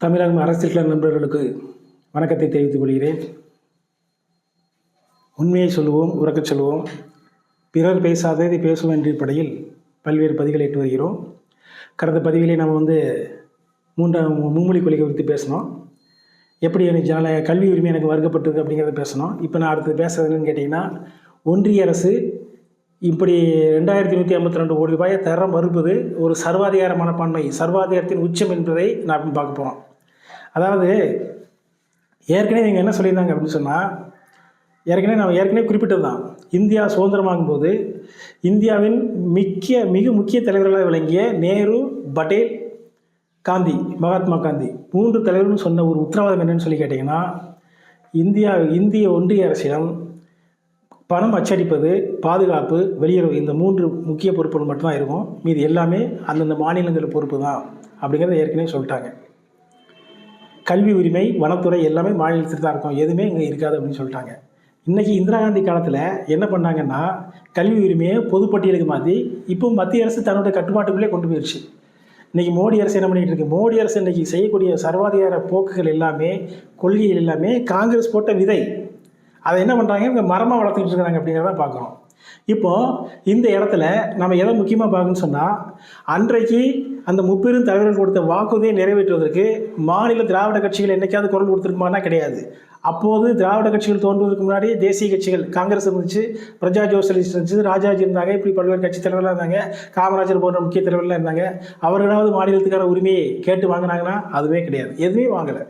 தமிழகம் அரசியல் நண்பர்களுக்கு வணக்கத்தை தெரிவித்துக் கொள்கிறேன். உண்மையை சொல்லுவோம், உறக்கச் சொல்லுவோம். பிறர் பேசாததை பேசுவோம் என்ற அடிப்படையில் பல்வேறு பதிவுகளை எட்டு வருகிறோம். கடந்த பதிவிலே நம்ம மும்மொழி கொள்கை குறித்து பேசினோம். எப்படி எனக்கு கல்வி உரிமை எனக்கு மறுக்கப்பட்டிருக்கு அப்படிங்கிறத பேசணும். இப்போ நான் அடுத்து பேசுகிறதுன்னு கேட்டிங்கன்னா, ஒன்றிய அரசு இப்படி 2152 கோடி ரூபாயை தர மறுப்பது ஒரு சர்வாதிகார மனப்பான்மை, சர்வாதிகாரத்தின் உச்சம் என்பதை நான் பார்க்க போகிறோம். அதாவது ஏற்கனவே நீங்கள் என்ன சொல்லியிருந்தாங்க அப்படின்னு சொன்னால், ஏற்கனவே குறிப்பிட்டது தான். இந்தியா சுதந்திரமாகும் போது இந்தியாவின் மிக முக்கிய தலைவர்களாக விளங்கிய நேரு, பட்டேல், காந்தி, மகாத்மா காந்தி 3 தலைவர்கள் சொன்ன ஒரு உத்தரவாதம் என்னன்னு சொல்லி கேட்டிங்கன்னா, இந்திய ஒன்றிய அரசிடம் பணம் அச்சடிப்பது, பாதுகாப்பு, வெளியுறவு இந்த 3 முக்கிய பொறுப்புகள் மட்டும்தான் இருக்கும். மீது எல்லாமே அந்தந்த மாநிலங்கள் பொறுப்பு தான் அப்படிங்கிறத ஏற்கனவே சொல்லிட்டாங்க. கல்வி உரிமை, வனத்துறை எல்லாமே மாநிலத்தில் தான் இருக்கும், எதுவுமே இங்கே இருக்காது அப்படின்னு சொல்லிட்டாங்க. இன்றைக்கி இந்திரா காந்தி காலத்தில் என்ன பண்ணாங்கன்னா, கல்வி உரிமையை பொதுப்பட்டியலுக்கு மாற்றி இப்போ மத்திய அரசு தன்னுடைய கட்டுப்பாட்டுக்குள்ளே கொண்டு போயிடுச்சு. இன்றைக்கி மோடி அரசு என்ன பண்ணிகிட்டு இருக்கு? மோடி அரசு இன்றைக்கி செய்யக்கூடிய சர்வாதிகார போக்குகள் எல்லாமே, கொள்கைகள் எல்லாமே காங்கிரஸ் போட்ட விதை. அதை என்ன பண்ணுறாங்க, இவங்க மரமாக வளர்த்துக்கிட்டு இருக்கிறாங்க அப்படிங்கிறத பார்க்குறோம். இப்போது இந்த இடத்துல நம்ம எதை முக்கியமாக பார்க்கணும்னு சொன்னால், அன்றைக்கு அந்த முப்பெரும் தலைவர்கள் கொடுத்த வாக்குறுதியை நிறைவேற்றுவதற்கு மாநில திராவிட கட்சிகள் என்றைக்காவது குரல் கொடுத்துருக்குமானா கிடையாது. அப்போது திராவிட கட்சிகள் தோன்றுவதற்கு முன்னாடி தேசிய கட்சிகள் காங்கிரஸ் இருந்துச்சு, பிரஜா சோசலிஸ்ட் இருந்துச்சு, ராஜாஜி இருந்தாங்க, இப்படி பல்வேறு கட்சி தலைவர்களாக இருந்தாங்க, காமராஜர் போன்ற முக்கிய தலைவர்களாக இருந்தாங்க. அவர்களாவது மாநிலத்துக்கான உரிமையை கேட்டு வாங்கினாங்கன்னா அதுவே கிடையாது, எதுவுமே வாங்கலை.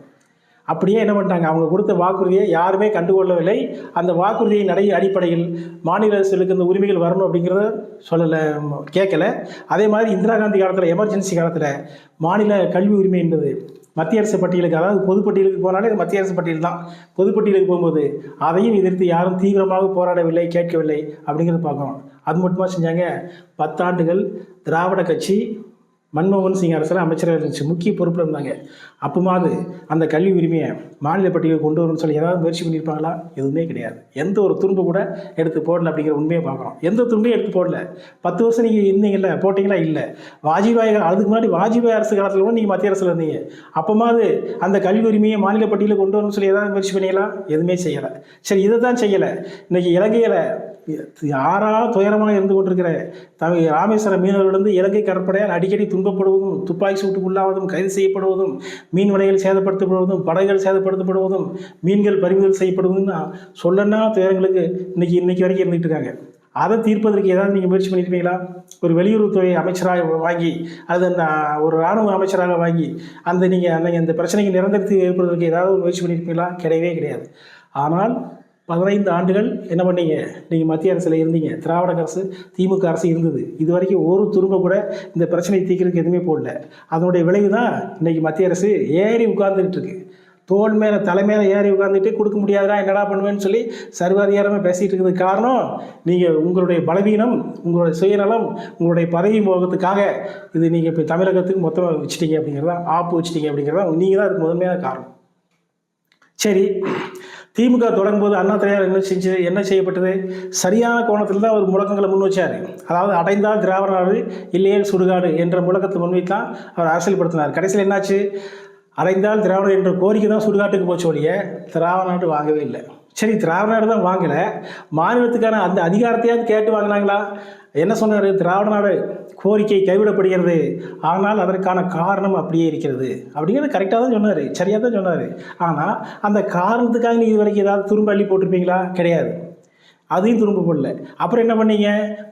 அப்படியே என்ன பண்ணிட்டாங்க, அவங்க கொடுத்த வாக்குறுதியை யாருமே கண்டுகொள்ளவில்லை. அந்த வாக்குறுதியின் அடிப்படையில் மாநில அரசுகளுக்கு இந்த உரிமைகள் வரணும் அப்படிங்கிறத சொல்லலை, கேட்கலை. அதே மாதிரி இந்திரா காந்தி காலத்தில், எமர்ஜென்சி காலத்தில் மாநில கல்வி உரிமை என்பது மத்திய அரசு பட்டியலுக்கு, அதாவது பொதுப்பட்டியலுக்கு போனாலே இது மத்திய அரசு பட்டியல் தான். பொதுப்பட்டியலுக்கு போகும்போது அதையும் எதிர்த்து யாரும் தீவிரமாக போராடவில்லை, கேட்கவில்லை அப்படிங்கிறத பார்க்கணும். அது மட்டுமா செஞ்சாங்க, 10 ஆண்டுகள் திராவிட கட்சி மன்மோகன் சிங் அரசில் அமைச்சராக இருந்துச்சு, முக்கிய பொறுப்பில் இருந்தாங்க. அப்போமாவது அந்த கல்வி உரிமையை மாநில பட்டியலை கொண்டு வரணும்னு சொல்லி ஏதாவது முயற்சி பண்ணியிருப்பாங்களா? எதுவுமே கிடையாது. எந்த ஒரு துரும்பு கூட எடுத்து போடல அப்படிங்கிற உண்மையை பார்க்குறோம். எந்த துரும்பையும் எடுத்து போடல. 10 வருஷம் நீங்கள் இருந்தீங்கல்ல, போட்டிங்களா? இல்லை. வாஜ்பாய், அதுக்கு முன்னாடி வாஜ்பாய் அரசு காலத்தில் கூட நீங்கள் மத்திய அரசில் இருந்தீங்க. அப்போமாவது அந்த கல்வி உரிமையை மாநில பட்டியலில் கொண்டு வரணும்னு சொல்லி ஏதாவது முயற்சி பண்ணிங்களா? எதுவுமே செய்யலை. சரி, இதை தான் செய்யலை. இன்றைக்கி இலங்கையில் துயரமாக இருந்து கொண்டிருக்கிற ராமேஸ்வரம் மீனவர்களிருந்து இலங்கை கடற்படையால் அடிக்கடி துன்பப்படுவதும், துப்பாக்கி சூட்டுக்குள்ளாவதும், கைது செய்யப்படுவதும், மீன் வலைகள் சேதப்படுத்தப்படுவதும், படகுகள் சேதப்படுத்தப்படுவதும், மீன்கள் பறிமுதல் செய்யப்படுவதும் சொல்லனா துயரங்களுக்கு இன்னைக்கு வரைக்கும் இருந்துகிட்டு இருக்காங்க. அதை தீர்ப்பதற்கு ஏதாவது நீங்கள் முயற்சி பண்ணியிருப்பீங்களா? ஒரு வெளியுறவுத்துறை அமைச்சராக வாங்கி, அது அந்த ஒரு இராணுவ அமைச்சராக வாங்கி அந்த பிரச்சனைக்கு நிரந்தரத்தை ஏற்படுவதற்கு ஏதாவது ஒரு முயற்சி பண்ணியிருப்பீங்களா? கிடையவே கிடையாது. ஆனால் 15 ஆண்டுகள் என்ன பண்ணீங்க? நீங்கள் மத்திய அரசில் இருந்தீங்க, திராவிட அரசு, திமுக அரசு இருந்தது. இது வரைக்கும் ஒரு துரும்ப கூட இந்த பிரச்சனையை தீர்க்கிறதுக்கு எதுவுமே போடல. அதனுடைய விளைவு தான் இன்றைக்கி மத்திய அரசு ஏறி உட்கார்ந்துட்டு இருக்கு. தோல் மேலே, தலை மேலே ஏறி உட்காந்துட்டு கொடுக்க முடியாதா, என்னடா பண்ணுவேன்னு சொல்லி சர்வாதிகாரமாக பேசிகிட்டு இருக்கிறதுக்கு காரணம் நீங்கள் உங்களுடைய பலவீனம், உங்களுடைய சுயநலம், உங்களுடைய பதவி மோகத்துக்காக இது நீங்கள் இப்போ தமிழகத்துக்கு மொத்தமாக வச்சுட்டீங்க அப்படிங்கிறதா, ஆப்பு வச்சுட்டீங்க அப்படிங்கிறதா நீங்கள் தான் அதுக்கு முதன்மையான காரணம். சரி, திமுக தொடங்கும்போது அண்ணா திரையார் என்ன செய்யப்பட்டது? சரியான கோணத்தில் தான் அவர் முழக்கங்களை முன் வச்சார். அதாவது அடைந்தால் திராவிட நாடு, இல்லையே சுடுகாடு என்ற முழக்கத்தை முன்வைத்தான் அவர் அரசியல்படுத்தினார். கடைசியில் என்னாச்சு? அடைந்தால் திராவிட என்ற கோரிக்கை தான் சுடுகாட்டுக்கு போச்சு ஒழிய திராவிட நாடு வாங்கவே இல்லை. சரி, திராவிட நாடு தான் வாங்கலை, மாநிலத்துக்கான அந்த அதிகாரத்தையாவது கேட்டு வாங்கினாங்களா? என்ன சொன்னார்? திராவிட நாடு கோரிக்கை கைவிடப்படுகிறது, ஆனால் அதற்கான காரணம் அப்படியே இருக்கிறது அப்படிங்கிறது கரெக்டாக தான் சொன்னார், சரியாக தான் சொன்னார். ஆனால் அந்த காரணத்துக்காக நீங்கள் இது வரைக்கும் ஏதாவது துரும்ப அள்ளி போட்டிருப்பீங்களா? கிடையாது. அதையும் திரும்ப போடல. அப்புறம் என்ன பண்ணீங்க?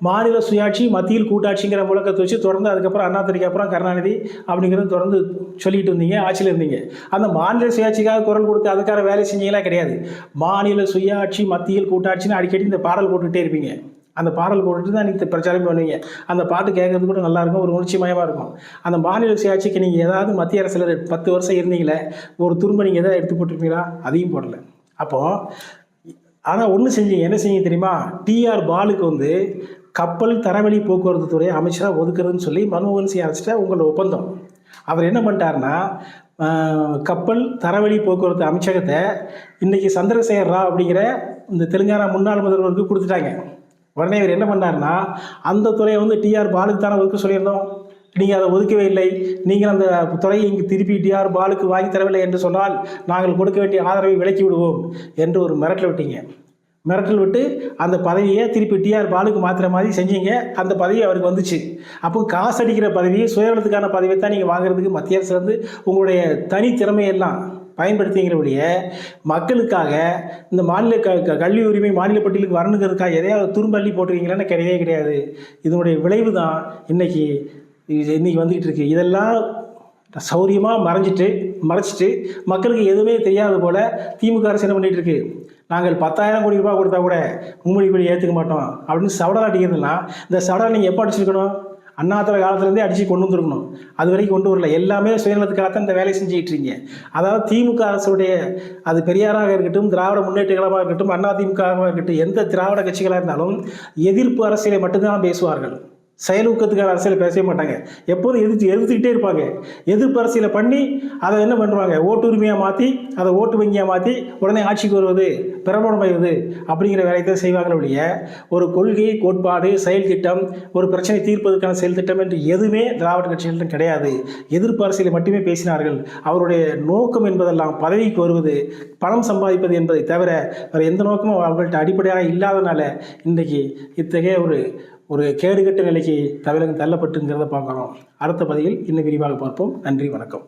மாநில சுயாட்சி, மத்தியில் கூட்டாட்சிங்கிற முழக்கத்தை வச்சு தொடர்ந்து, அதுக்கப்புறம் அண்ணாதுரைக்கு அப்புறம் கருணாநிதி அப்படிங்கிறது தொடர்ந்து சொல்லிட்டு இருந்தீங்க, ஆட்சியில் இருந்தீங்க. அந்த மாநில சுயாட்சிக்காக குரல் கொடுத்து அதுக்கான வேலை செஞ்சீங்களா? கிடையாது. மாநில சுயாட்சி, மத்தியில் கூட்டாட்சின்னு அடிக்கடி இந்த பாடல் போட்டுக்கிட்டே இருப்பீங்க. அந்த பாடல் போட்டுட்டு தான் நீங்கள் பிரச்சாரம் பண்ணுவீங்க. அந்த பாட்டு கேட்கறது கூட நல்லாயிருக்கும், ஒரு உணர்ச்சிமயமாக இருக்கும். அந்த மாநில சுயாட்சிக்கு நீங்கள் ஏதாவது மத்திய அரசில் 10 வருஷம் இருந்தீங்களே, ஒரு துரும்ப நீங்கள் எதாவது எடுத்து போட்டிருப்பீங்களா? அதையும் போடலை. அப்போது ஆனால் ஒன்று செஞ்சீங்க. என்ன செஞ்சீங்க தெரியுமா? டிஆர் பாலுக்கு கப்பல் தரவழி போக்குவரத்து துறை அமைச்சராக ஒதுக்குறதுன்னு சொல்லி மன்மோகன் சிங் அரசிட்ட உங்களோட ஒப்பந்தம். அவர் என்ன பண்ணிட்டாருன்னா, கப்பல் தரவழி போக்குவரத்து அமைச்சகத்தை இன்றைக்கி சந்திரசேகர் ராவ் அப்படிங்கிற இந்த தெலுங்கானா முன்னாள் முதல்வருக்கு கொடுத்துட்டாங்க. உடனே இவர் என்ன பண்ணார்னா, அந்த துறையை டிஆர் பாலுக்கு தானே ஒதுக்க சொல்லியிருந்தோம். நீங்கள் அதை ஒதுக்கவே இல்லை, நீங்கள் அந்த துறையை இங்கு திருப்பி டிஆர் பாலுக்கு வாங்கி தரவில்லை என்று சொன்னால் நாங்கள் கொடுக்க வேண்டிய ஆதரவை விலக்கி விடுவோம் என்று ஒரு மிரட்டல் விட்டீங்க. மிரட்டல் விட்டு அந்த பதவியை திருப்பி டிஆர் பாலுக்கு மாற்றுற மாதிரி செஞ்சீங்க. அந்த பதவி அவருக்கு வந்துச்சு. அப்போ காசு அடிக்கிற பதவி, சுயநலத்துக்கான பதவியை தான் நீங்கள் வாங்குறதுக்கு மத்திய அரசு வந்து உங்களுடைய தனி திறமையெல்லாம் பயன்படுத்திங்கிறபடியே மக்களுக்காக இந்த மாநில கல்வி உரிமை மாநில பட்டியலுக்கு வரணுங்கிறதுக்காக எதையாவது துரும்பள்ளி போட்டுருக்கீங்களான்னு கிடையவே கிடையாது. இதனுடைய விளைவு தான் இன்றைக்கி வந்துக்கிட்டு இருக்குது. இதெல்லாம் சௌரியமாக மறைச்சிட்டு மக்களுக்கு எதுவுமே தெரியாத போல் திமுக அரசு என்ன பண்ணிகிட்டு இருக்கு, நாங்கள் 10,000 கோடி ரூபாய் கொடுத்தா கூட மும்மொழி கொடி ஏற்றுக்க மாட்டோம் அப்படின்னு சவடா அடிக்கிறதுலாம், இந்த சவடா நீங்கள் எப்போ அடிச்சிருக்கணும்? அண்ணாத்திர காலத்துலேருந்தே அடித்து கொண்டு வந்துருக்கணும். அது வரைக்கும் கொண்டு வரல. எல்லாமே சுயநலத்துக்காகத்தான் இந்த வேலையை செஞ்சுக்கிட்டு இருக்கீங்க. அதாவது திமுக அரசுடைய, அது பெரியாராக இருக்கட்டும், திராவிட முன்னேற்ற கழகமாக இருக்கட்டும், அண்ணா திமுகவாக இருக்கட்டும், எந்த திராவிட கட்சிகளாக இருந்தாலும் எதிர்ப்பு அரசியலை மட்டும்தான் பேசுவார்கள். செயலூக்கத்துக்கான அரசியல் பேசவே மாட்டாங்க. எப்போதும் எதிர்த்துக்கிட்டே இருப்பாங்க. எதிர்ப்பு அரசியலை பண்ணி அதை என்ன பண்ணுவாங்க, ஓட்டு உரிமையாக மாற்றி, அதை ஓட்டு வங்கியாக மாற்றி உடனே ஆட்சிக்கு வருவது, பிரபலமடைவது அப்படிங்கிற வேலையை தான் செய்வாங்களே ஒழிய ஒரு கொள்கை, கோட்பாடு, செயல் திட்டம், ஒரு பிரச்சனை தீர்ப்பதற்கான செயல் திட்டம் என்று எதுவுமே திராவிட கட்சிகளிடம் கிடையாது. எதிர்ப்பு அரசியலை மட்டுமே பேசினார்கள். அவருடைய நோக்கம் என்பதெல்லாம் பதவிக்கு வருவது, பணம் சம்பாதிப்பது என்பதை தவிர வேறு எந்த நோக்கமும் அவர்கள்ட்ட அடிப்படையாக இல்லாதனால இன்றைக்கி இத்தகைய ஒரு கேடுகட்ட நிலைக்கு தமிழகம் தள்ளப்பட்டுங்கிறத பார்க்குறோம். அடுத்த பதிவில் இன்னும் விரிவாக பார்ப்போம். நன்றி, வணக்கம்.